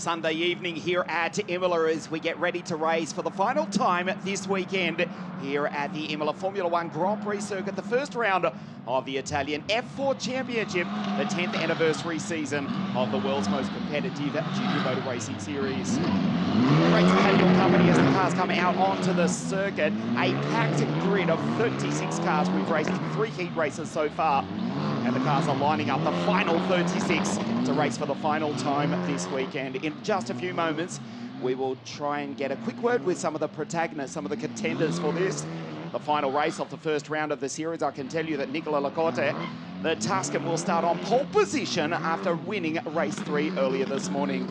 Sunday evening here at Imola as we get ready to race for the final time this weekend here at the Imola Formula One Grand Prix circuit, the first round of the Italian F4 Championship, the 10th anniversary season of the world's most competitive junior motor racing series. Great to have your company as the cars come out onto the circuit. A packed grid of 36 cars. We've raced 3 heat races so far, and the cars are lining up the final 36 to race for the final time this weekend. In just a few moments, we will try and get a quick word with some of the protagonists, some of the contenders for this, the final race of the first round of the series. I can tell you that Nicola Lacorte, the Tuscan, will start on pole position after winning race 3 earlier this morning.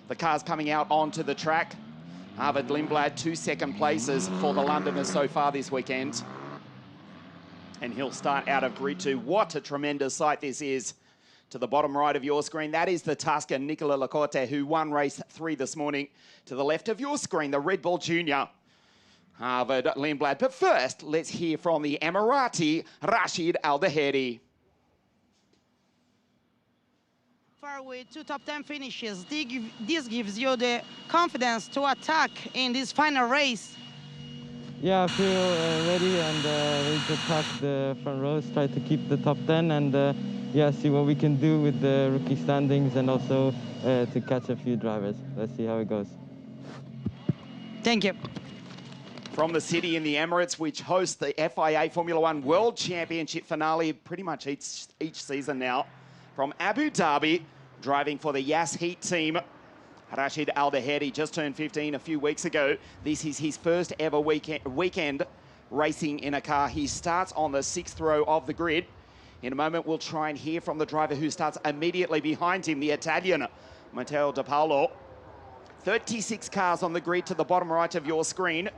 The cars coming out onto the track. Arvid Lindblad, 2 second places for the Londoners so far this weekend. And he'll start out of grid 2. What a tremendous sight this is. To the bottom right of your screen, that is the Tuscan, Nicola Lacorte, who won race 3 this morning. To the left of your screen, the Red Bull Junior, Arvid Lindblad. But first, let's hear from the Emirati, Rashid Al-Daheri. Far with 2 top 10 finishes, this gives you the confidence to attack in this final race. Yeah, I feel ready and ready to attack the front rows, try to keep the top 10 and yeah, see what we can do with the rookie standings and also to catch a few drivers. Let's see how it goes. Thank you. From the city in the Emirates, which hosts the FIA Formula One World Championship finale pretty much each season now. From Abu Dhabi, driving for the Yas Heat team, Rashid Al-Daheri just turned 15 a few weeks ago. This is his first ever weekend racing in a car. He starts on the 6th row of the grid. In a moment, we'll try and hear from the driver who starts immediately behind him, the Italian, Matteo De Paolo. 36 cars on the grid to the bottom right of your screen.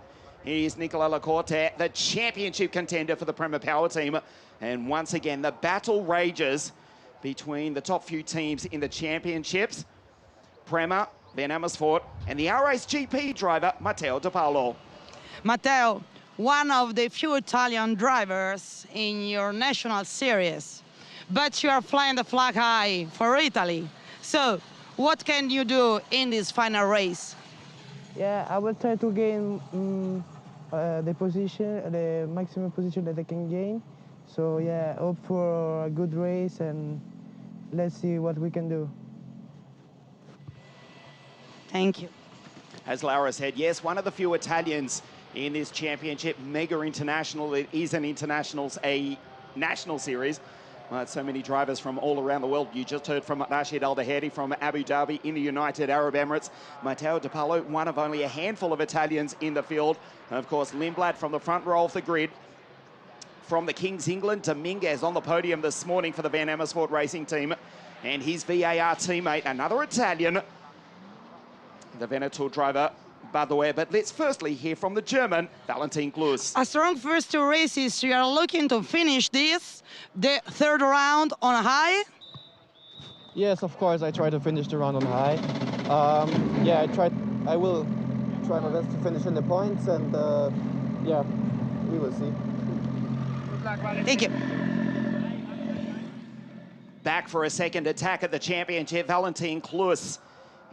Here's Nicola Lacorte, the championship contender for the Prema Power team. And once again, the battle rages between the top few teams in the championships. Prema, Van Amersfoort, and the R-Race GP driver, Matteo De Paolo. Matteo, one of the few Italian drivers in your national series, but you are flying the flag high for Italy. So, what can you do in this final race? Yeah, I will try to gain the maximum position that I can gain. So yeah, hope for a good race and let's see what we can do. Thank you. As Laura said, yes, one of the few Italians in this championship, mega international. It is an internationals, a national series. Well, so many drivers from all around the world. You just heard from Rashid Al-Daheri from Abu Dhabi in the United Arab Emirates. Matteo De Paolo, one of only a handful of Italians in the field. And of course, Lindblad from the front row of the grid. From the Kings England, Dominguez on the podium this morning for the Van Amersfoort racing team. And his VAR teammate, another Italian, the Veneto driver, Badoer. But let's firstly hear from the German, Valentin Klus. A strong first 2 races. You are looking to finish this, the 3rd round on a high? Yes, of course, I try to finish the round on high. Yeah, I will try my best to finish in the points and yeah, we will see. Thank you. Back for a second attack at the championship, Valentin Klus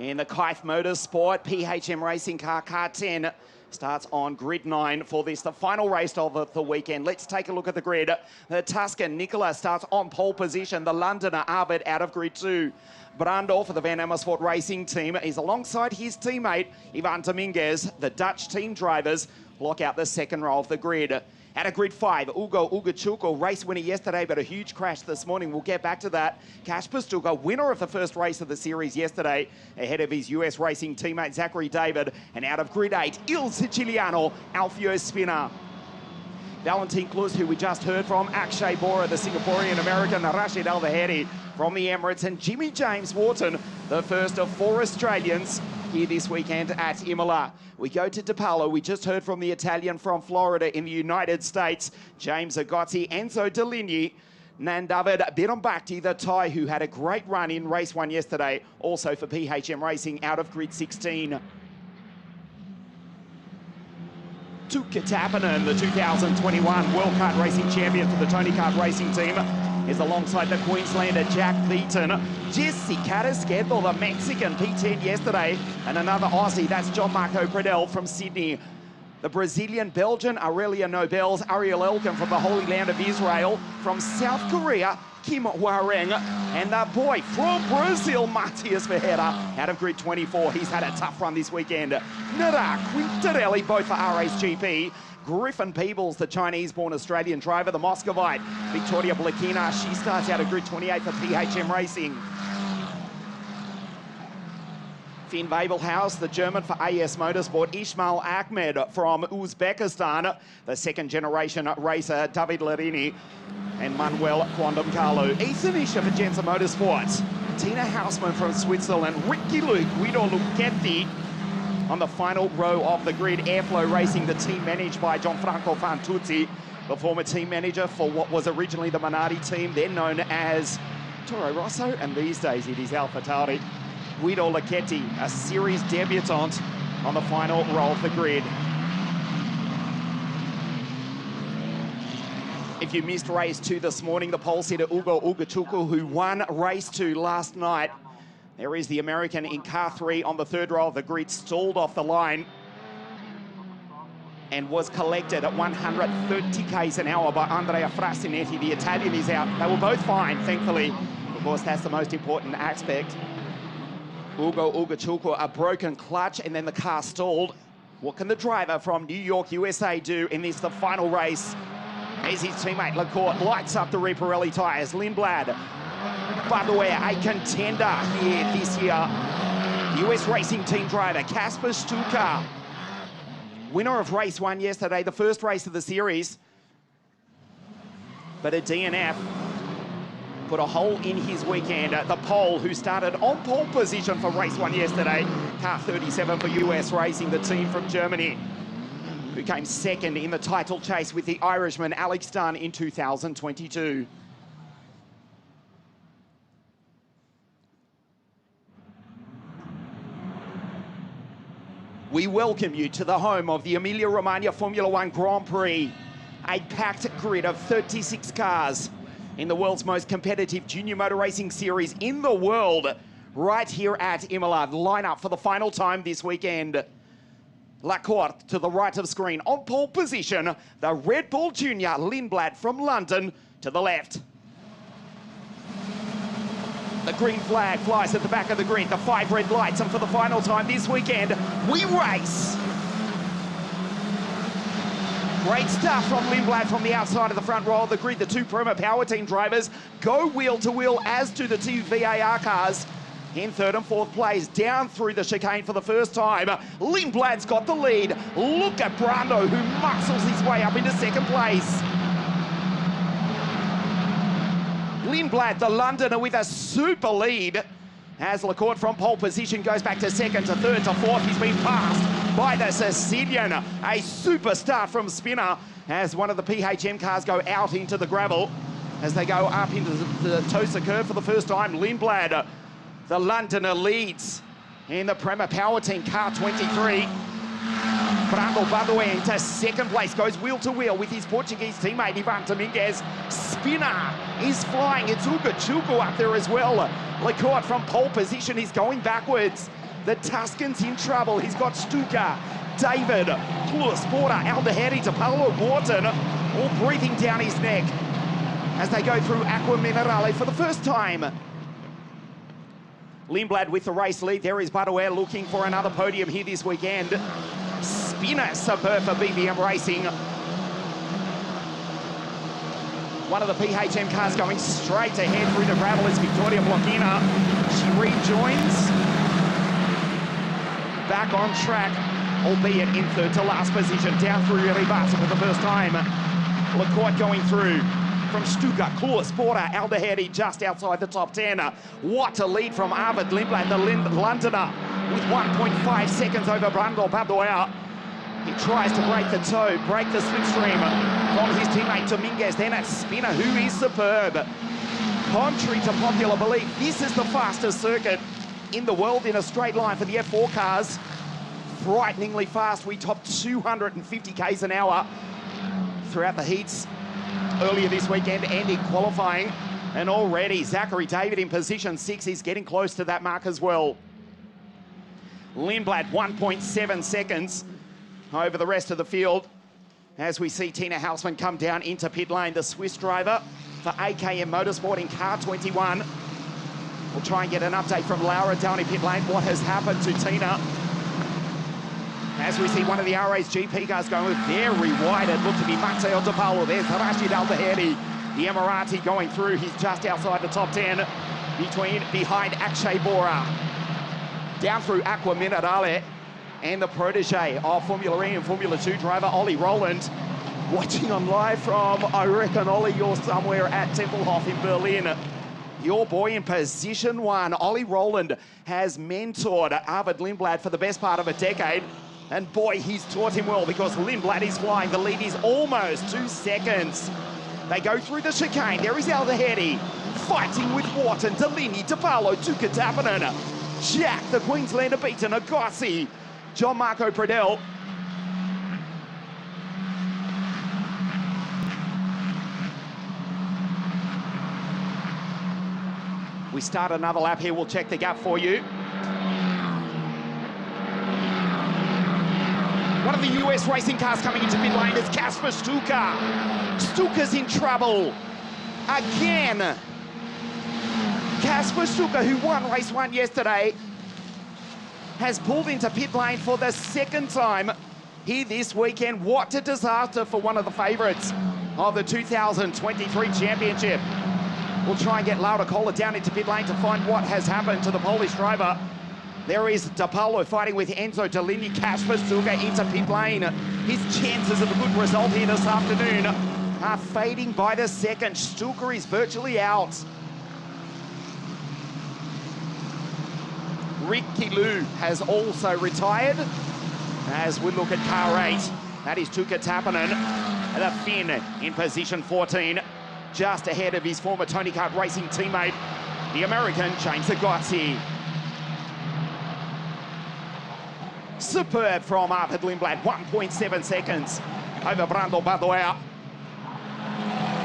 in the Kaif Motorsport PHM Racing Car 10 starts on grid 9 for this, the final race of the weekend. Let's take a look at the grid. The Tuscan, Nicola, starts on pole position. The Londoner, Arvid, out of grid 2. Brandel for the Van Amersfoort racing team is alongside his teammate, Ivan Dominguez. The Dutch team drivers block out the 2nd row of the grid. At a grid 5, Ugo Ugachuko, race winner yesterday, but a huge crash this morning. We'll get back to that. Kasper Stuga, winner of the first race of the series yesterday, ahead of his US racing teammate Zachary David. And out of grid 8, Il Siciliano, Alfio Spina. Valentin Klus, who we just heard from, Akshay Bora, the Singaporean-American, Rashid Al-Daheri from the Emirates, and Jimmy James Wharton, the first of 4 Australians here this weekend at Imola. We go to De Paolo. We just heard from the Italian from Florida in the United States, James Agozzi, Enzo Deligny, Nandavid Birambakti, the Thai, who had a great run in race 1 yesterday, also for PHM Racing out of grid 16. Tuukka Tappinen, the 2021 World Kart Racing champion for the Tony Kart Racing team. is alongside the Queenslander Jack Beaton. Jesse Carrasqueto, the Mexican, P10 yesterday, and another Aussie, that's John Marco Pradell from Sydney. The Brazilian, Belgian, Aurelia Nobels, Ariel Elkin from the Holy Land of Israel. From South Korea, Kim Hwa-reng, and the boy from Brazil, Matias Ferreira, out of grid 24. He's had a tough run this weekend. Nara Quintarelli, both for RSGP. Griffin Peebles, the Chinese-born Australian driver, the Moscovite. Victoria Blakina, she starts out of grid 28 for PHM Racing. Finn Wabelhaus, the German for AS Motorsport. Ismail Ahmed from Uzbekistan. The second-generation racer, David Larini. And Manuel Quandam Carlo. Ethan Isha for Jensen Motorsports. Tina Hausmann from Switzerland. Ricky Luke, Guido Lucchetti on the final row of the grid. Airflow Racing, the team managed by Gianfranco Fantuzzi, the former team manager for what was originally the Minardi team, then known as Toro Rosso, and these days it is AlphaTauri. Guido Lucchetti, a series debutant on the final row of the grid. If you missed race 2 this morning, the pole sitter Ugo Ugachuku, who won race 2 last night. There is the American in car 3 on the third row of the grid, stalled off the line and was collected at 130 k's an hour by Andrea Frasinetti. The Italian is out. They were both fine, thankfully. Of course, that's the most important aspect. Ugo Ugachuku, a broken clutch, and then the car stalled. What can the driver from New York, USA do in this, the final race? As his teammate Lacourt lights up the Reparelli tyres. Lindblad, by the way, a contender here this year. US Racing Team driver Kasper Stuka, winner of race 1 yesterday, the first race of the series. But a DNF put a hole in his weekend. The pole, who started on pole position for race 1 yesterday, car 37 for US Racing, the team from Germany, who came second in the title chase with the Irishman Alex Dunn in 2022. We welcome you to the home of the Emilia-Romagna Formula One Grand Prix, a packed grid of 36 cars in the world's most competitive junior motor racing series in the world, right here at Imola. The lineup for the final time this weekend. Lacourt to the right of screen, on pole position, the Red Bull Junior Lindblad from London to the left. The green flag flies at the back of the grid, the 5 red lights, and for the final time this weekend, we race. Great stuff from Lindblad from the outside of the front row of the grid. The 2 Prema Power Team drivers go wheel to wheel, as do the 2 VAR cars. In 3rd and 4th place, down through the chicane for the first time. Lindblad's got the lead. Look at Brando, who muscles his way up into 2nd place. Lindblad, the Londoner, with a super lead, as Lacourt from pole position goes back to 2nd, to 3rd, to 4th. He's been passed by the Sicilian. A super start from Spinner, as one of the PHM cars go out into the gravel as they go up into the Tosa curve for the first time. Lindblad, the Londoner, leads in the Prema Power Team car 23. Brando, by the way, into 2nd place, goes wheel to wheel with his Portuguese teammate Ivan Dominguez. Spinner is flying. It's Ugachuku up there as well. Lacourt from pole position is going backwards. The Tuscan's in trouble. He's got Stuka, David, Plus, Porter, Aldehetti to Paolo Morton, all breathing down his neck as they go through Acqua Minerale for the first time. Lindblad with the race lead. There is Butterware looking for another podium here this weekend. Spinner superb for BBM Racing. One of the PHM cars going straight ahead through the gravel is Victoria Blokina. She rejoins. Back on track, albeit in 3rd to last position, down through Ribasa for the first time. Lacourt going through from Stuka, Klus, Porter, Aldehetti just outside the top 10. What a lead from Arvid Lindblad, the Londoner, with 1.5 seconds over Brando Badoer. He tries to break the toe, break the slipstream from his teammate Dominguez. Then it's Spinner, who is superb. Contrary to popular belief, this is the fastest circuit in the world in a straight line for the F4 cars. Frighteningly fast. We topped 250 k's an hour throughout the heats earlier this weekend and in qualifying. And already Zachary David in position 6 is getting close to that mark as well. Lindblad 1.7 seconds over the rest of the field. As we see Tina Hausmann come down into pit lane, the Swiss driver for AKM Motorsport in car 21. We'll try and get an update from Laura down in pit lane. What has happened to Tina? As we see one of the RA's GP cars going very wide, it looked to be Matteo De Paolo. There's Rashid Al-Daheri, the Emirati going through. He's just outside the top 10, behind Akshay Bora. Down through Aqua Minerale, and the protege of Formula E and Formula 2 driver Ollie Rowland. Watching on live from, I reckon, Ollie, you're somewhere at Tempelhof in Berlin. Your boy in position 1, Ollie Rowland, has mentored Arvid Lindblad for the best part of a decade. And boy, he's taught him well, because Lindblad is flying. The lead is almost 2 seconds. They go through the chicane. There is Al-Daheri fighting with Wharton, Delaney, De Paolo, Tuka Tappinen. Jack, the Queenslander, beaten. Agassi, John Marco Pradell. We start another lap here. We'll check the gap for you. One of the US racing cars coming into pit lane is Kasper Stuka. Stuka's in trouble again. Kasper Stuka, who won race 1 yesterday, has pulled into pit lane for the 2nd time here this weekend. What a disaster for one of the favourites of the 2023 championship. We'll try and get Laura Kohler down into pit lane to find what has happened to the Polish driver. There is De Paolo fighting with Enzo Deligny. Kasper Stuka into pit lane. His chances of a good result here this afternoon are fading by the second. Stuka is virtually out. Ricky Lou has also retired. As we look at car 8, that is Tuka Tappinen, the Finn in position 14, just ahead of his former Tony Kart Racing teammate, the American James Agazzi. Superb from Arvid Lindblad, 1.7 seconds over Brando Badoer.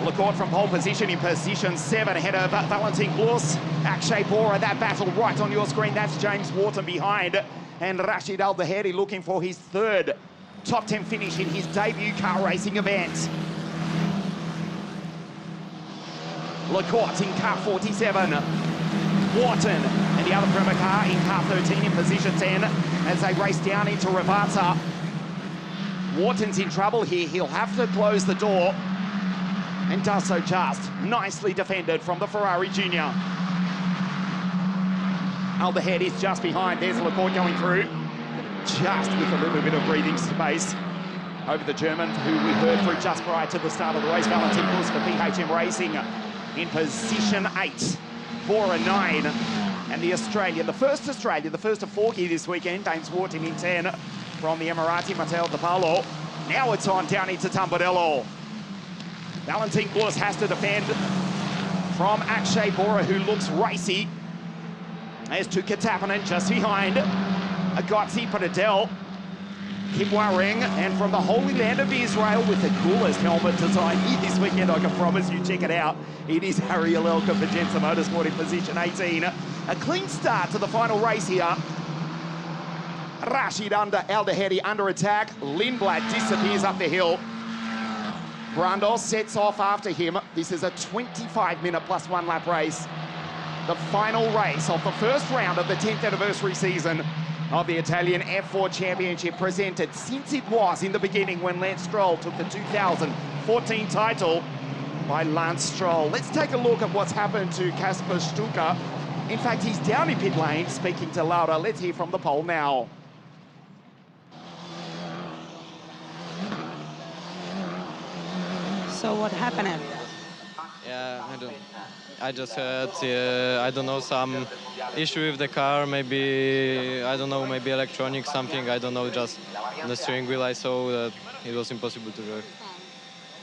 Lecourt from pole position in position 7, ahead of Valentin Glus. Akshay Bora, that battle right on your screen. That's James Wharton behind. And Rashid Al-Daheri looking for his 3rd top 10 finish in his debut car racing event. Lecourt in car 47. Wharton and the other Prema car in car 13 in position 10 as they race down into Rivata. Wharton's in trouble here. He'll have to close the door, and does so just. Nicely defended from the Ferrari Junior. Al-Daheri is just behind. There's Lecourt going through, just with a little bit of breathing space over the German, who we heard through just prior to the start of the race. Valentin Glus for PHM Racing in position 8. Bora 9, and the Australian, the first of 4 here this weekend, James Wharton in 10 from the Emirati, Matteo De Paolo. Now it's on down into Tamburello. Valentin Glus has to defend from Akshay Bora, who looks racy. There's Tuka Tappinen just behind. Agazzi, Pradell, Kibwa-Ring, and from the Holy Land of Israel with the coolest helmet design here this weekend, I can promise you, check it out. It is Harry Alelka for Jensen Motorsport in position 18. A clean start to the final race here. Rashid Al-Daheri under attack. Lindblad disappears up the hill. Brandos sets off after him. This is a 25-minute plus 1 lap race. The final race of the first round of the 10th anniversary season of the Italian F4 Championship, presented since it was in the beginning when Lance Stroll took the 2014 title by Lance Stroll. Let's take a look at what's happened to Kasper Stuka. In fact, he's down in pit lane speaking to Laura. Let's hear from the pole now. So what happened? Yeah, I just had, I don't know, some issue with the car, maybe, I don't know, maybe electronic something, I don't know, just on the steering wheel I saw that it was impossible to drive.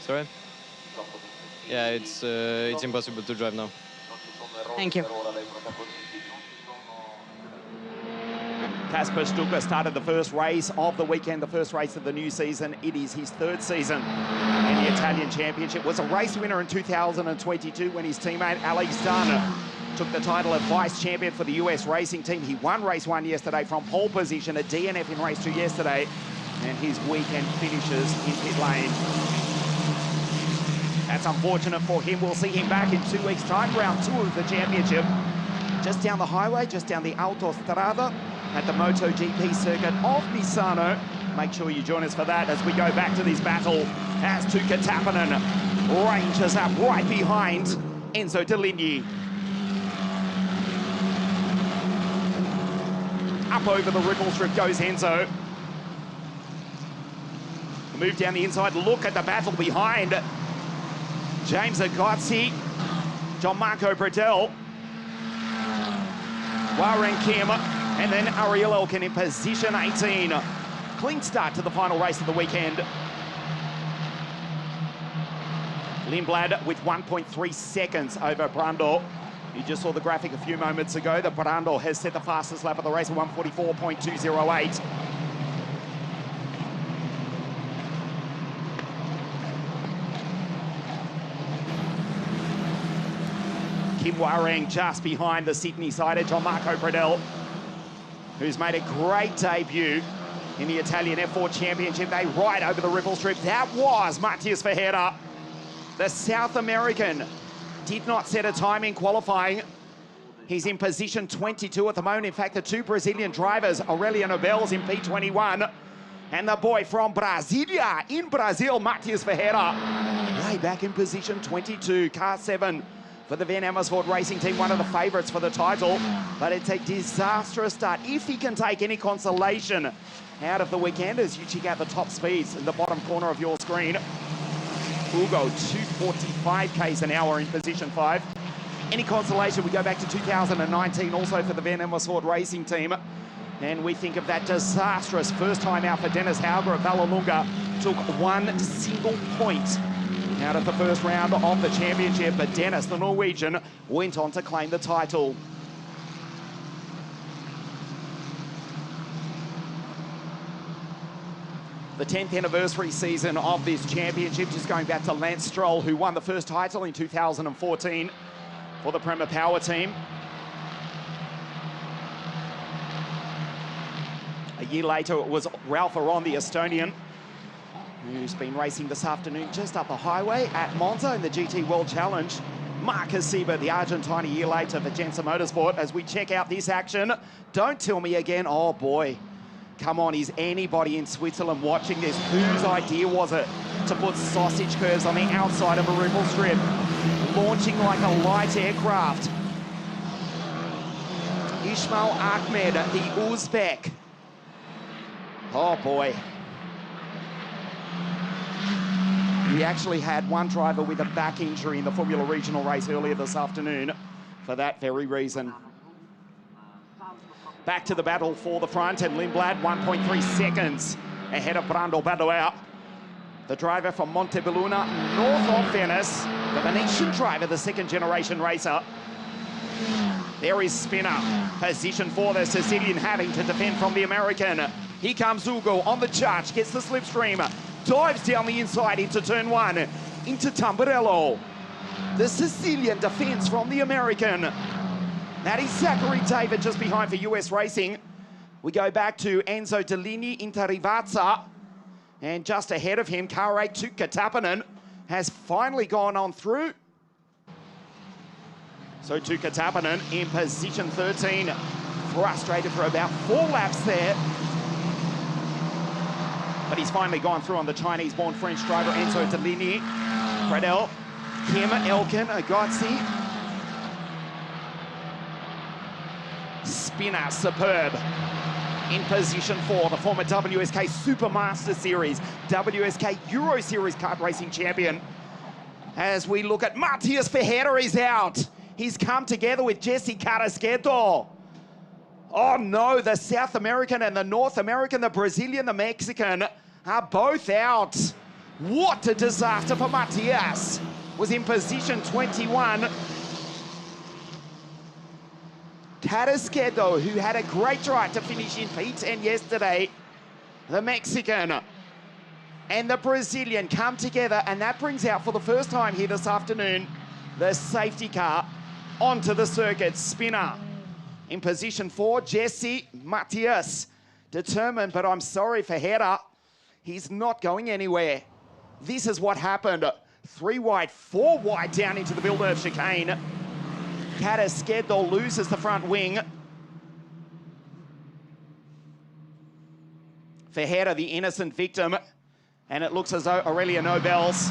Sorry? Yeah, it's impossible to drive now. Thank you. Kasper Stuka started the first race of the weekend, the first race of the new season. It is his third season in the Italian Championship. Was a race winner in 2022 when his teammate Alex Dunn took the title of vice champion for the US racing team. He won race 1 yesterday from pole position, a DNF in race 2 yesterday, and his weekend finishes in pit lane. That's unfortunate for him. We'll see him back in 2 weeks' time, round 2 of the championship. Just down the highway, just down the Autostrada at the MotoGP circuit of Misano. Make sure you join us for that as we go back to this battle as Tuukka Tappinen ranges up right behind Enzo Deligny. Up over the ripple strip goes Enzo. Move down the inside, look at the battle behind. James Agozzi, Gianmarco Bradell, Warren Kim, and then Ariel Elkin in position 18. Clean start to the final race of the weekend. Lindblad with 1.3 seconds over Brundle. You just saw the graphic a few moments ago that Brundle has set the fastest lap of the race at 1:44.208. Kim Wareng just behind the Sydney-sided Gianmarco Bradell, who's made a great debut in the Italian F4 Championship. They ride over the ripple strip. That was Matias Verheerder. The South American did not set a time in qualifying. He's in position 22 at the moment. In fact, the two Brazilian drivers, Aureliano Bells in P21, and the boy from Brasilia in Brazil, Matias Verheerder, way back in position 22, car 7 for the Van Amersfoort Racing Team, one of the favourites for the title. But it's a disastrous start. If he can take any consolation out of the weekend, as you check out the top speeds in the bottom corner of your screen, Ugo, 245 k's an hour in position 5. Any consolation, we go back to 2019, also for the Van Amersfoort Racing Team. And we think of that disastrous first time out for Dennis Hauger at Vallelunga. Took 1 single point out of the first round of the championship. But Dennis, the Norwegian, went on to claim the title. The 10th anniversary season of this championship, just going back to Lance Stroll, who won the first title in 2014 for the Prema Power team. A year later, it was Ralph Aron, the Estonian, who's been racing this afternoon just up the highway at Monza in the GT World Challenge. Marcus Siebert, the Argentine, a year later for Jensen Motorsport. As we check out this action, don't tell me again, oh boy. Come on, is anybody in Switzerland watching this? Whose idea was it to put sausage curves on the outside of a ripple strip? Launching like a light aircraft. Ismail Ahmed, the Uzbek. Oh boy. We actually had one driver with a back injury in the Formula Regional race earlier this afternoon for that very reason. Back to the battle for the front, and Lindblad 1.3 seconds ahead of Brando Badoer. The driver from Montebelluna, north of Venice, the Venetian driver, the second generation racer. There is Spinner, position 4, the Sicilian having to defend from the American. Here comes Ugo on the charge, gets the slipstream, dives down the inside into turn 1, into Tamburello. The Sicilian defends from the American. That is Zachary David just behind for US Racing. We go back to Enzo Deligny into Rivazza. And just ahead of him, car 8, Tuukka Tappinen, has finally gone on through. So Tuukka Tappinen in position 13. Frustrated for about 4 laps there. But he's finally gone through on the Chinese-born French driver, Enzo Deligny. Bradell, Kim, Elkin, Agozzi. Spinner, superb. In position 4, the former WSK Supermaster Series, WSK Euro Series kart racing champion. As we look at Matias Verheerder is out. He's come together with Jesse Carrasqueto. Oh no, the South American and the North American, the Brazilian, the Mexican are both out. What a disaster for Matias. Was in position 21. Carrasquedo, who had a great drive to finish in P10 yesterday. The Mexican and the Brazilian come together, and that brings out for the first time here this afternoon the safety car onto the circuit. Spinner in position 4, Jesse Matias. Determined, but I'm sorry for Herrera. He's not going anywhere. This is what happened. 3 wide, 4 wide down into the Villeneuve chicane. Carrasquedo loses the front wing. Ferreira, the innocent victim. And it looks as though Aurelia Nobels,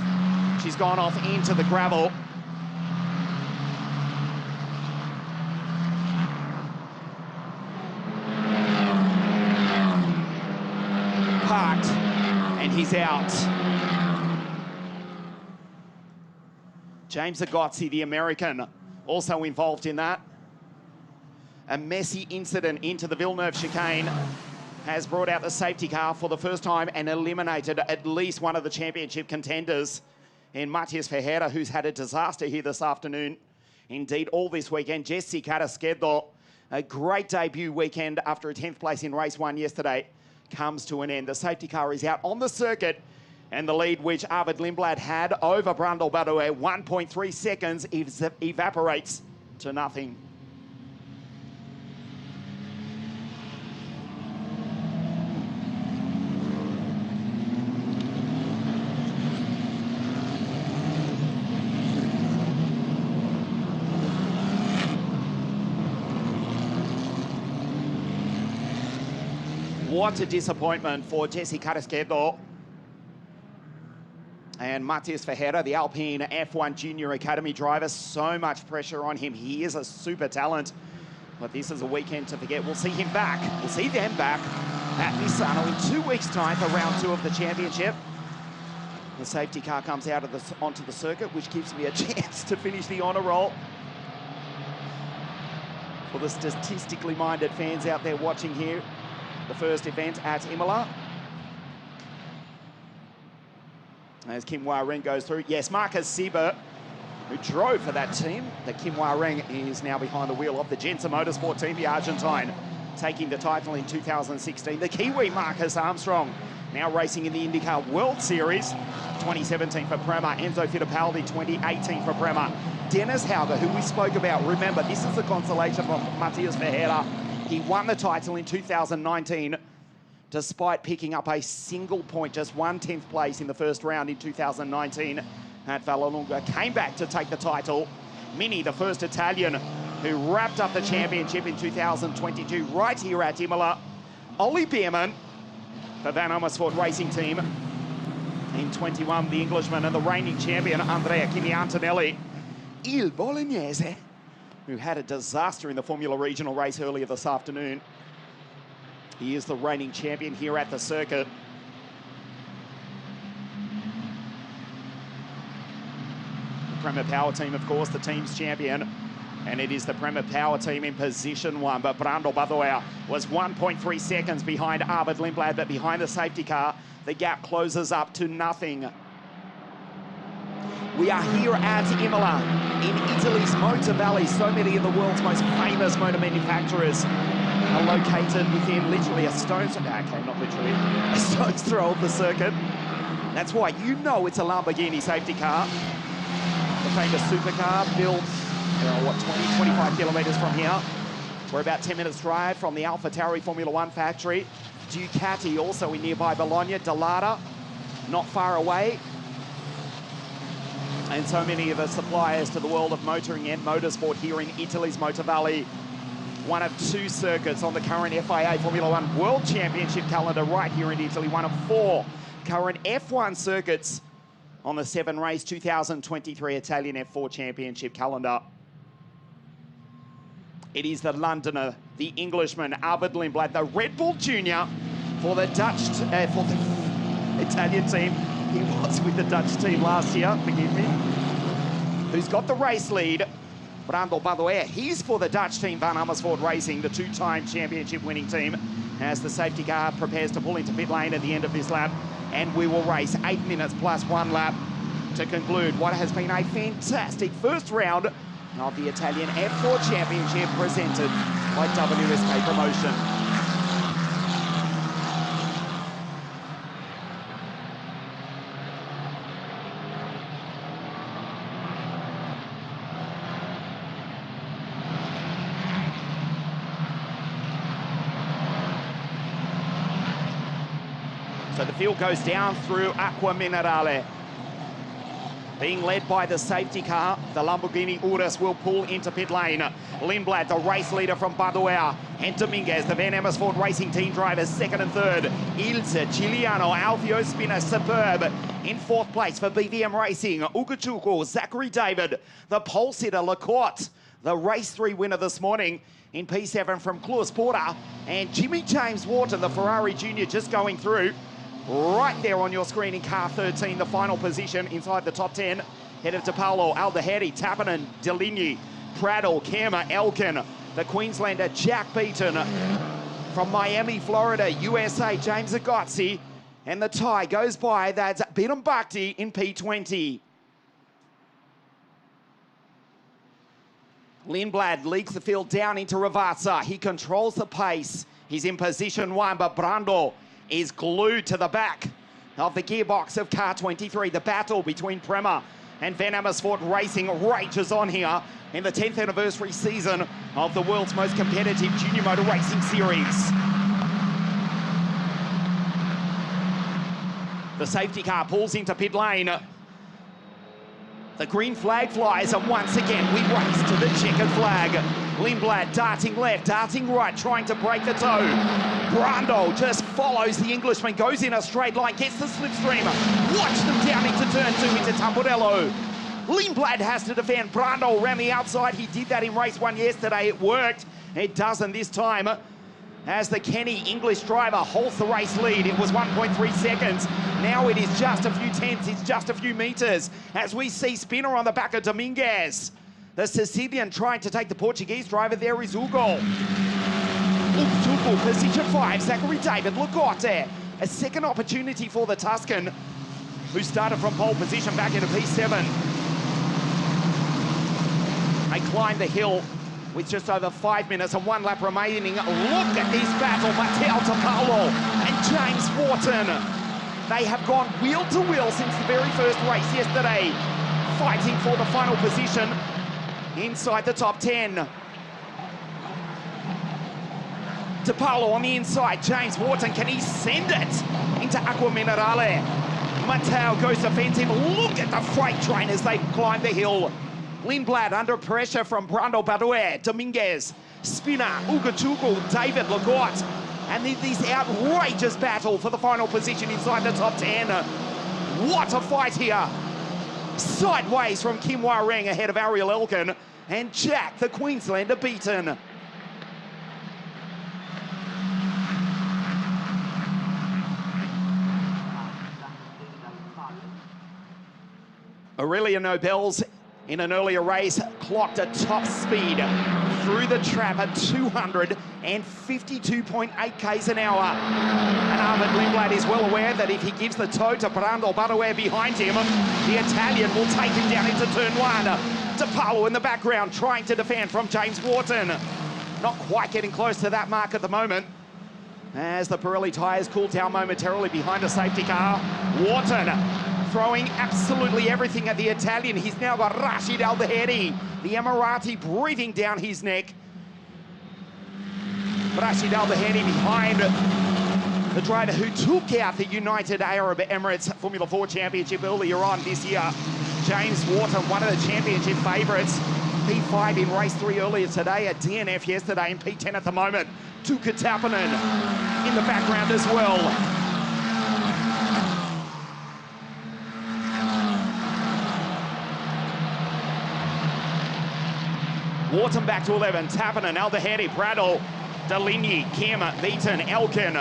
she's gone off into the gravel. Parked, and he's out. James Agozzi, the American, also involved in that. A messy incident into the Villeneuve chicane has brought out the safety car for the first time and eliminated at least one of the championship contenders in Matias Ferreira, who's had a disaster here this afternoon. Indeed, all this weekend. Jesse Carrasquedo, a great debut weekend after a 10th place in race 1 yesterday, comes to an end. The safety car is out on the circuit, and the lead which Arvid Lindblad had over Brundle Badouet, 1.3 seconds, evaporates to nothing. What a disappointment for Jesse Carrasquedo. And Matias Ferreira, the Alpine F1 Junior Academy driver, so much pressure on him. He is a super talent, but this is a weekend to forget. We'll see him back. We'll see them back at Misano in 2 weeks' time for round 2 of the championship. The safety car comes out of onto the circuit, which gives me a chance to finish the honour roll. For the statistically minded fans out there watching here, the first event at Imola. As Kim Hwa-Reng goes through. Yes, Marcus Sieber, who drove for that team. The Kim Hwa-Reng is now behind the wheel of the Gensa Motorsport team, the Argentine, taking the title in 2016. The Kiwi Marcus Armstrong, now racing in the IndyCar World Series, 2017 for Prema. Enzo Fittipaldi, 2018 for Prema. Dennis Hauger, who we spoke about. Remember, this is the consolation for Matias Ferreira. He won the title in 2019, despite picking up a single point, just 1/10th place in the first round in 2019 at Vallelunga. Came back to take the title. Mini, the first Italian who wrapped up the championship in 2022 right here at Imola. Ollie Beerman for Van Amersfoort Racing Team. In 21, the Englishman and the reigning champion, Andrea Kimi Antonelli. Il Bolognese, who had a disaster in the Formula Regional race earlier this afternoon. He is the reigning champion here at the circuit. The Prema Power Team, of course, the team's champion. And it is the Prema Power Team in position 1. But Brundle Badouet was 1.3 seconds behind Arvid Lindblad, but behind the safety car, the gap closes up to nothing. We are here at Imola, in Italy's Motor Valley. So many of the world's most famous motor manufacturers are located within literally a stone's, okay, not literally, a stone's throw of the circuit. That's why you know it's a Lamborghini safety car. The famous supercar built, 20, 25 kilometers from here. We're about 10 minutes drive from the Alfa Tauri Formula One factory. Ducati also in nearby Bologna. Dallara, not far away. And so many of the suppliers to the world of motoring and motorsport here in Italy's Motor Valley. One of 2 circuits on the current FIA Formula One World Championship calendar right here in Italy. One of 4 current F1 circuits on the 7-race 2023 Italian F4 Championship calendar. It is the Londoner, the Englishman, Arvid Lindblad, the Red Bull Junior for the Dutch, for the Italian team. He was with the Dutch team last year, forgive me. Who's got the race lead? Brundle Badouet, he's for the Dutch team, Van Amersfoort Racing, the 2-time championship winning team, as the safety car prepares to pull into pit lane at the end of this lap. And we will race 8 minutes plus 1 lap to conclude what has been a fantastic first round of the Italian F4 Championship presented by WSK Promotion. So the field goes down through Acqua Minerale. Being led by the safety car, the Lamborghini Urus will pull into pit lane. Lindblad, the race leader from Badoer, and Dominguez, the Van Amersfoort Racing Team drivers, second and third. Ilse, Giuliano, Alfio Spina, superb. In fourth place for BVM Racing, Ugochukwu, Zachary David, the pole sitter, Lecourt, the race 3 winner this morning in P7 from Kluis Porter, and Jimmy James Wharton, the Ferrari Junior, just going through. Right there on your screen in car 13, the final position inside the top 10. Headed to Paolo, Alderheri, Tappanen, Deligny, Prattle, Kerma, Elkin, the Queenslander Jack Beaton from Miami, Florida, USA, James Agozzi, and the tie goes by, that's Biram Bhakti in P20. Lindblad leads the field down into Ravazza. He controls the pace. He's in position 1, but Brando is glued to the back of the gearbox of car 23. The battle between Prema and Van Amersfoort Racing rages on here in the 10th anniversary season of the world's most competitive junior motor racing series. The safety car pulls into pit lane. The green flag flies, and once again we race to the checkered flag. Lindblad darting left, darting right, trying to break the toe. Brando just follows the Englishman, goes in a straight line, gets the slipstream. Watch them down into turn 2 into Tamburello. Lindblad has to defend Brando around the outside. He did that in race 1 yesterday. It worked. It doesn't this time, as the Kenny English driver holds the race lead. It was 1.3 seconds. Now it is just a few tenths. It's just a few meters as we see Spinner on the back of Dominguez. The Sicilian trying to take the Portuguese driver. There is Ugo. Ugo, position 5. Zachary David, Lecourt. A second opportunity for the Tuscan, who started from pole position back into P7. They climb the hill with just over 5 minutes and 1 lap remaining. Look at this battle, Matteo Tapalo and James Wharton. They have gone wheel to wheel since the very first race yesterday, fighting for the final position inside the top 10. Tapalo on the inside, James Wharton, can he send it into Acqua Minerale? Matteo goes defensive. Look at the freight train as they climb the hill. Lindblad under pressure from Brando Badoer, Dominguez, Spinner, Ugochukwu, David Lecourt. And this outrageous battle for the final position inside the top 10. What a fight here. Sideways from Kim Wareng ahead of Ariel Elkin and Jack, the Queenslander, beaten. Aurelia Nobels in an earlier race clocked a top speed through the trap at 252.8 k's an hour. And Arvid Lindblad is well aware that if he gives the toe to Brando Badoer behind him, the Italian will take him down into turn 1. Tapalo in the background trying to defend from James Wharton. Not quite getting close to that mark at the moment, as the Pirelli tyres cool down momentarily behind a safety car. Wharton throwing absolutely everything at the Italian. He's now got Rashid Alderheri, the Emirati, breathing down his neck. Rashid Alderheri behind the driver who took out the United Arab Emirates Formula 4 Championship earlier on this year. James Wharton, one of the championship favourites. P5 in race 3 earlier today, at DNF yesterday, in P10 at the moment. Tuukka Tappanen in the background as well. Wharton back to 11, Tappanen, Alderheri, Prattle, Deligny, Kerma, Beaton, Elkin.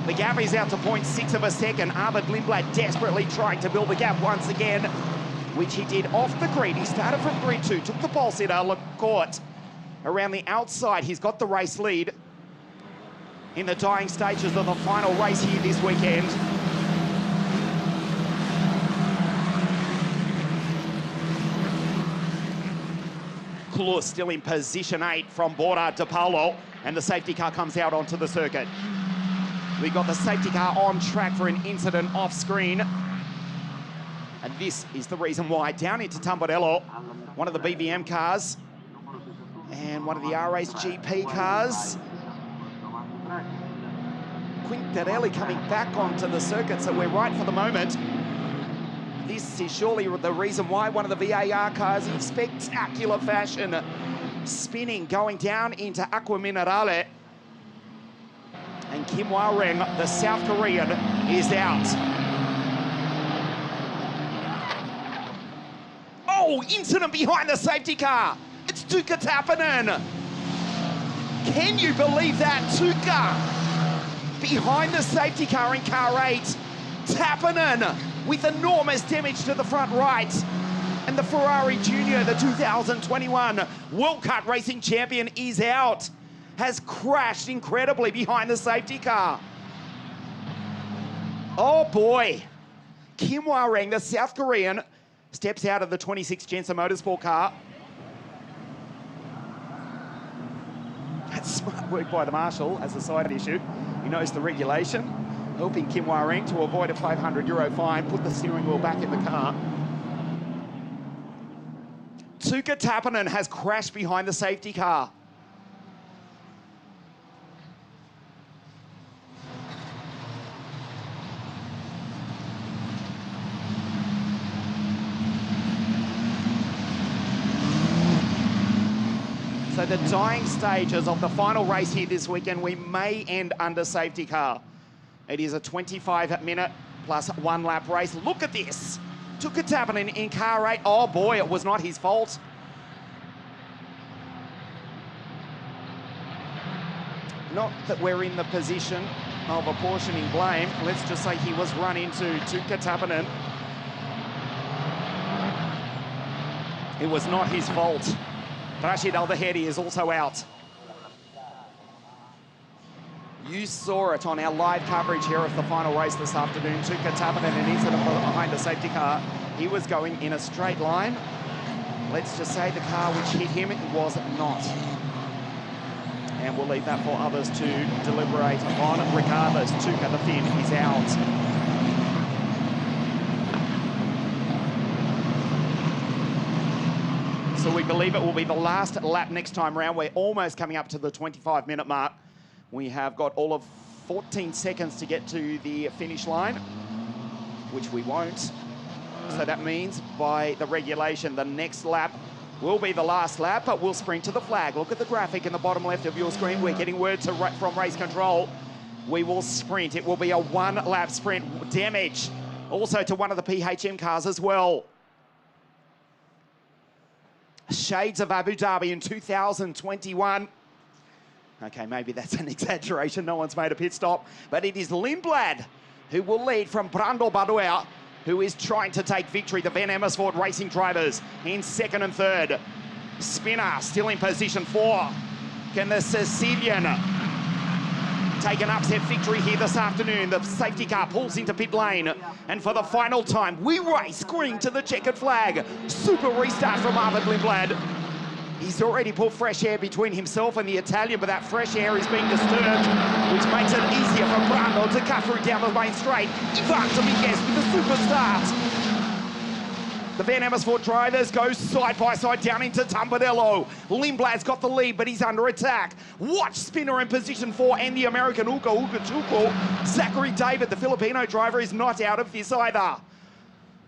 The gap is out to 0.6 of a second. Arvid Lindblad desperately trying to build the gap once again, which he did off the grid. He started from grid 2, took the pole sitter, Lecourt, around the outside. He's got the race lead in the dying stages of the final race here this weekend. Klus still in position 8 from Bora de Paulo, and the safety car comes out onto the circuit. We got the safety car on track for an incident off screen. And this is the reason why. Down into Tamborello, one of the BVM cars and one of the R-Race GP cars. Quintarelli coming back onto the circuit, so we're right for the moment. This is surely the reason why. One of the VAR cars in spectacular fashion, spinning, going down into Aqua Minerale. And Kim Hwa-reng, the South Korean, is out. Oh, incident behind the safety car. It's Tuukka Tappinen. Can you believe that? Tuukka behind the safety car in car 8. Tappinen with enormous damage to the front right. And the Ferrari Junior, the 2021 World Cup Racing champion, is out. Has crashed incredibly behind the safety car. Oh boy. Kim Hwa-reng, the South Korean, steps out of the 26 Jensen Motorsport car. That's smart work by the marshal as a side issue. He knows the regulation, helping Kim Hwa-reng to avoid a €500 fine, put the steering wheel back in the car. Tuukka Tappinen has crashed behind the safety car. So the dying stages of the final race here this weekend, we may end under safety car. It is a 25-minute plus 1 lap race. Look at this. Tuukka Tappinen in car 8. Oh boy, it was not his fault. Not that we're in the position of apportioning blame. Let's just say he was run into Tuukka Tappinen. It was not his fault. Rashid Al-Bahedi is also out. You saw it on our live coverage here of the final race this afternoon. Tuukka Tappinen, an incident behind the safety car. He was going in a straight line. Let's just say the car which hit him was not. And we'll leave that for others to deliberate on. Regardless, Tuukka the Finn is out. So we believe it will be the last lap next time round. We're almost coming up to the 25-minute mark. We have got all of 14 seconds to get to the finish line, which we won't. So that means by the regulation, the next lap will be the last lap, but we'll sprint to the flag. Look at the graphic in the bottom left of your screen. We're getting word from race control. We will sprint. It will be a 1-lap sprint. Damage also to one of the PHM cars as well. Shades of Abu Dhabi in 2021. Okay, maybe that's an exaggeration. No one's made a pit stop. But it is Lindblad who will lead from Brando Badoer, who is trying to take victory. The Van Amersfoort Racing drivers in 2nd and 3rd. Spinner still in position 4. Can the Sicilian take an upset victory here this afternoon? The safety car pulls into pit lane. And for the final time, we race green to the checkered flag. Super restart from Arvid Lindblad. He's already put fresh air between himself and the Italian, but that fresh air is being disturbed, which makes it easier for Brando to cut through down the main straight. Ivan Dominguez with the super start. The Van Amersfoort drivers go side by side down into Tamborello. Lindblad's got the lead, but he's under attack. Watch Spinner in position 4 and the American Ugo Chuko. Zachary David, the Filipino driver, is not out of this either.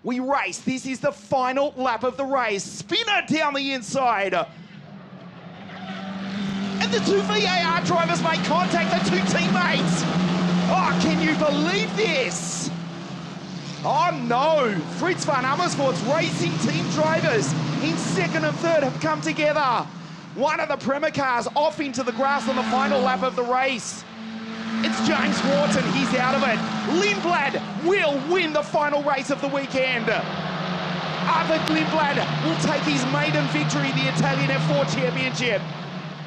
We race. This is the final lap of the race. Spinner down the inside. And the 2 VAR drivers make contact, the 2 teammates. Oh, can you believe this? Oh no, Fritz van Amersfoort's racing team drivers in 2nd and 3rd have come together. One of the Prema cars off into the grass on the final lap of the race. It's James Wharton, he's out of it. Lindblad will win the final race of the weekend. Arvid Lindblad will take his maiden victory in the Italian F4 Championship.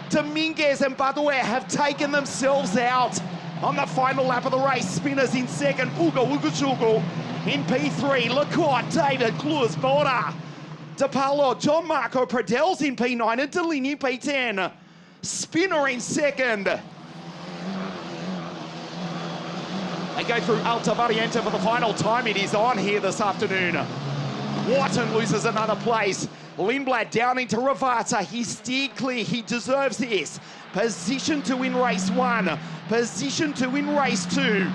Dominguez and Badoer have taken themselves out on the final lap of the race. Spinners in 2nd, Ugo Uguchugu in P3, Lecourt, David, Klus, Bora, De Paolo, John Marco Predel's in P9 and Deligny P10. Spinner in second. They go through Alta Variante for the final time. It is on here this afternoon. Wharton loses another place. Lindblad down into Ravata. He's steered clear. He deserves this. Position to win race 1. Position to win race 2.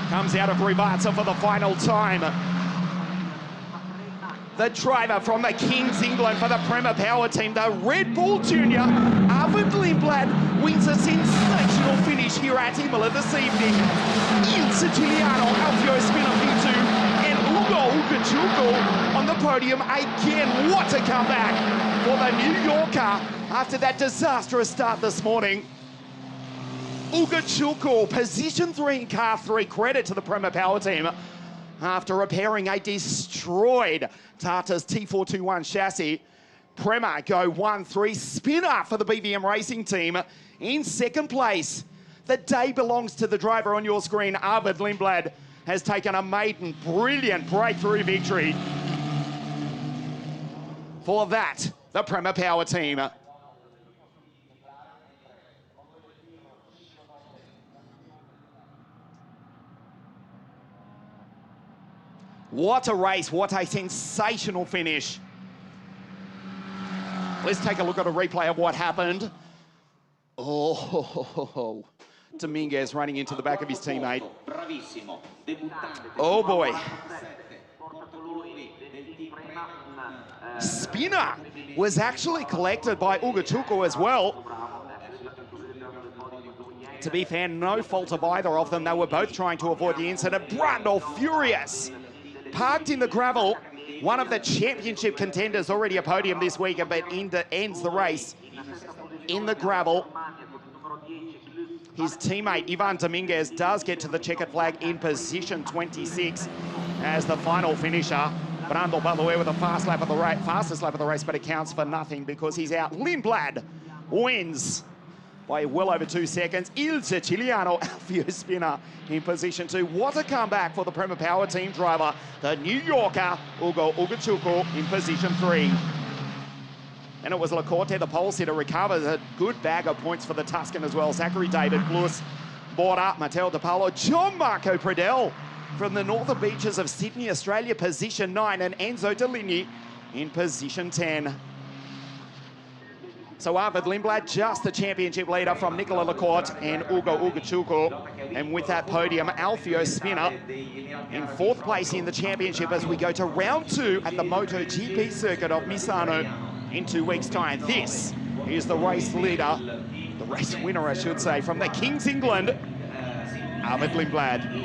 Comes out of Ravata for the final time. The driver from the Kings England for the Prema Power Team, the Red Bull Junior, Arvid Lindblad, wins a sensational finish here at Imola this evening. Il Siciliano, Alfio Spina P2, and Ugo Ugachuko on the podium again. What a comeback for the New Yorker after that disastrous start this morning. Ugachuko, position 3 in car 3, credit to the Prema Power Team. After repairing a destroyed Tata's T421 chassis, Prema go 1-3. Spinner for the BVM Racing Team in second place. The day belongs to the driver on your screen. Arvid Lindblad has taken a maiden brilliant breakthrough victory. For that, the Prema Power Team. What a race, what a sensational finish. Let's take a look at a replay of what happened. Oh, Dominguez running into the back of his teammate. Oh boy. Spinner was actually collected by Ugachuko as well. To be fair, no fault of either of them. They were both trying to avoid the incident. Brundle furious. Parked in the gravel, one of the championship contenders, already a podium this week, but ends the race in the gravel. His teammate, Ivan Dominguez, does get to the checkered flag in position 26 as the final finisher. Brundle, by the way, with a fastest lap of the race, but it counts for nothing because he's out. Lindblad wins by well over 2 seconds. Il Siciliano, Alfio Spinner in position 2. What a comeback for the Prema Power Team driver, the New Yorker, Ugo Ugachuko in position 3. And it was Lacorte, the pole sitter, recovers a good bag of points for the Tuscan as well. Zachary David, Plus, Borda, Matteo De Paolo, John Marco Predel from the northern beaches of Sydney, Australia, position 9, and Enzo Deligny in position 10. So Arvid Lindblad, just the championship leader from Nicola Lacorte and Ugo Ugachuko. And with that podium, Alfio Spinner in 4th place in the championship as we go to round 2 at the MotoGP circuit of Misano in 2 weeks' time. This is the race leader, the race winner, I should say, from the Kings England, Arvid Lindblad.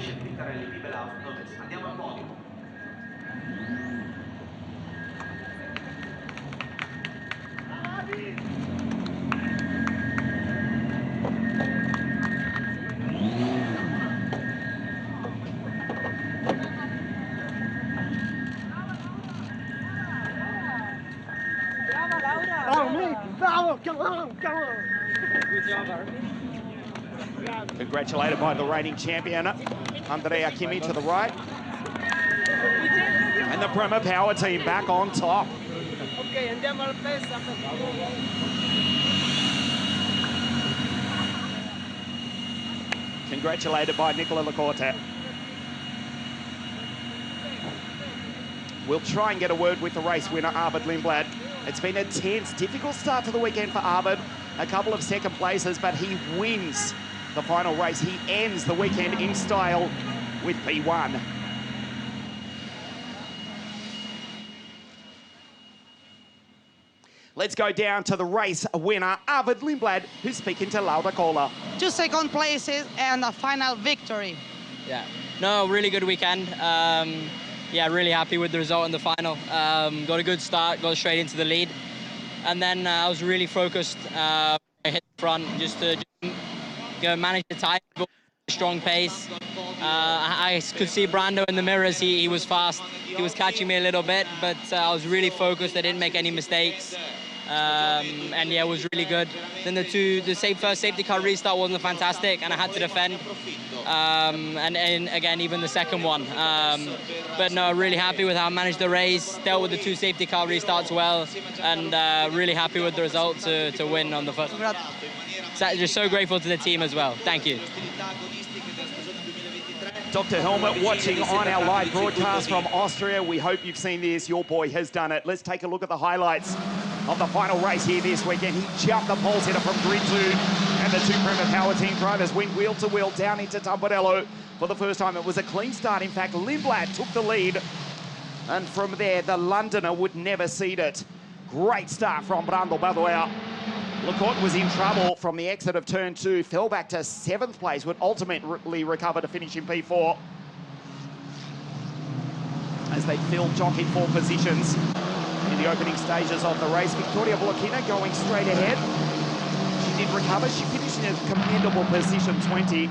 Congratulated by the reigning champion, Andrea Kimi to the right. And the Prema Power Team back on top. Congratulated by Nicola Lacorte. We'll try and get a word with the race winner, Arvid Lindblad. It's been a tense, difficult start to the weekend for Arvid. A couple of second places, but he wins the final race. He ends the weekend in style with P1. Let's go down to the race winner, Arvid Lindblad, who's speaking to Laura Cola. 2 second places and a final victory. Yeah, no, really good weekend. Yeah, really happy with the result in the final. Got a good start, got straight into the lead. And then I was really focused. I hit the front just to manage the time, go strong pace. I could see Brando in the mirrors. He was fast. He was catching me a little bit, but I was really focused. I didn't make any mistakes. And yeah, it was really good. Then the first safety car restart wasn't fantastic, and I had to defend. And again, even the second one. But no, really happy with how I managed the race, dealt with the 2 safety car restarts well, and really happy with the result to win on the first. Just so grateful to the team as well. Thank you. Dr. Helmut watching on our live broadcast from Austria. We hope you've seen this. Your boy has done it. Let's take a look at the highlights of the final race here this weekend. He jumped the pole sitter from grid 2, and the 2 Prema Power Team drivers went wheel to wheel down into Tamburello for the first time. It was a clean start. In fact, Lindblad took the lead, and from there, the Londoner would never cede it. Great start from Brando Badoer. Lecourt was in trouble from the exit of turn 2, fell back to 7th place, would ultimately recover to finish in P4. As they filled jockey 4 positions in the opening stages of the race. Victoria Blokina going straight ahead. She did recover. She finished in a commendable position 20.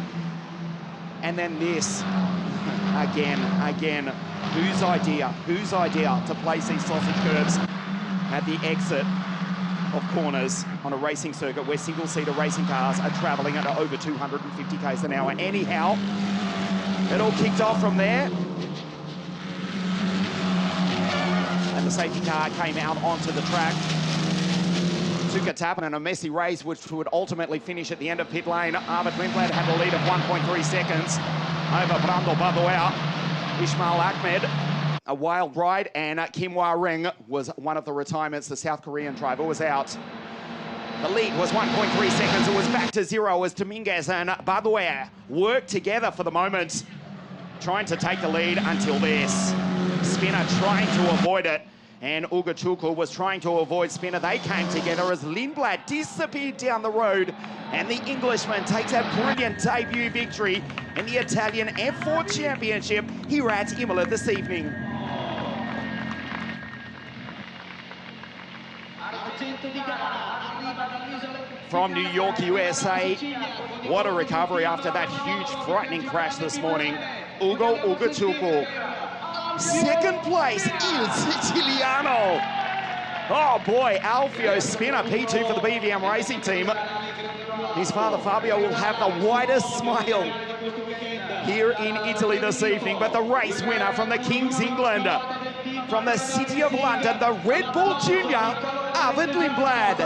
And then this, again, whose idea to place these sausage curves at the exit of corners on a racing circuit where single-seater racing cars are travelling at over 250 k's an hour. Anyhow, it all kicked off from there. And the safety car came out onto the track. Took a tap and a messy race, which would ultimately finish at the end of pit lane. Arvid Lindblad had a lead of 1.3 seconds over Brando Badoer. Ismail Ahmed, a wild ride, and Kim Wa-Ring was one of the retirements. The South Korean driver was out. The lead was 1.3 seconds. It was back to 0 as Dominguez and Badoer worked together for the moment, trying to take the lead until this. Spinner trying to avoid it, and Ugochukwu was trying to avoid Spinner. They came together as Lindblad disappeared down the road, and the Englishman takes a brilliant debut victory in the Italian F4 Championship here at Imola this evening. From New York, USA, what a recovery after that huge, frightening crash this morning. Ugochukwu, 2nd place, Il Siciliano. Oh boy, Alfio Spinner, P2 for the BVM racing team. His father Fabio will have the widest smile here in Italy this evening, but the race winner from the King's England, from the City of London, the Red Bull Junior, Arvid Lindblad.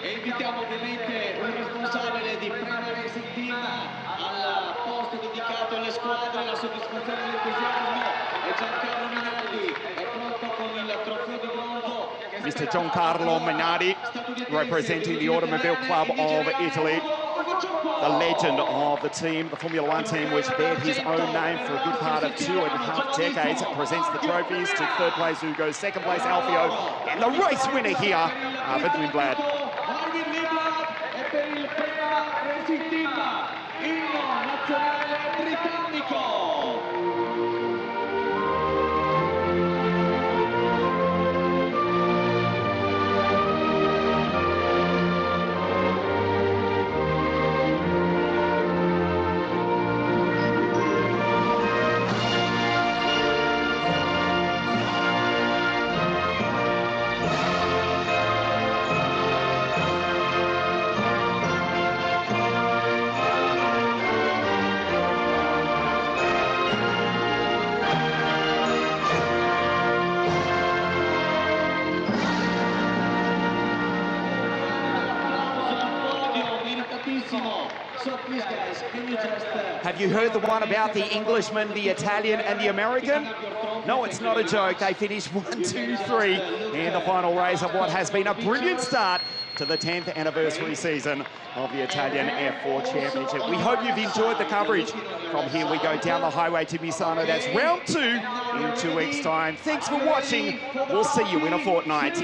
Invitiamo ovviamente un responsabile di Prema Racing Team al posto dedicato alle squadre. La soddisfazione e l'entusiasmo e Giancarlo Minardi è pronto con il trofeo di bronzo. Mr. Giancarlo Minardi, representing the Automobile Club of Italy, the legend of the team, the Formula One team, which bared his own name for a good part of 2.5 decades. It presents the trophies to 3rd place Ugo, 2nd place Alfio, and the race winner here, Arvid Lindblad. Arvid Lindblad è per il Prema Racing Team, inno nazionale britannico. Have you heard the one about the Englishman, the Italian, and the American? No, it's not a joke. They finished 1, 2, 3 in the final race of what has been a brilliant start to the 10th anniversary season of the Italian F4 Championship. We hope you've enjoyed the coverage. From here we go down the highway to Misano. That's round 2 in 2 weeks' time. Thanks for watching. We'll see you in a fortnight.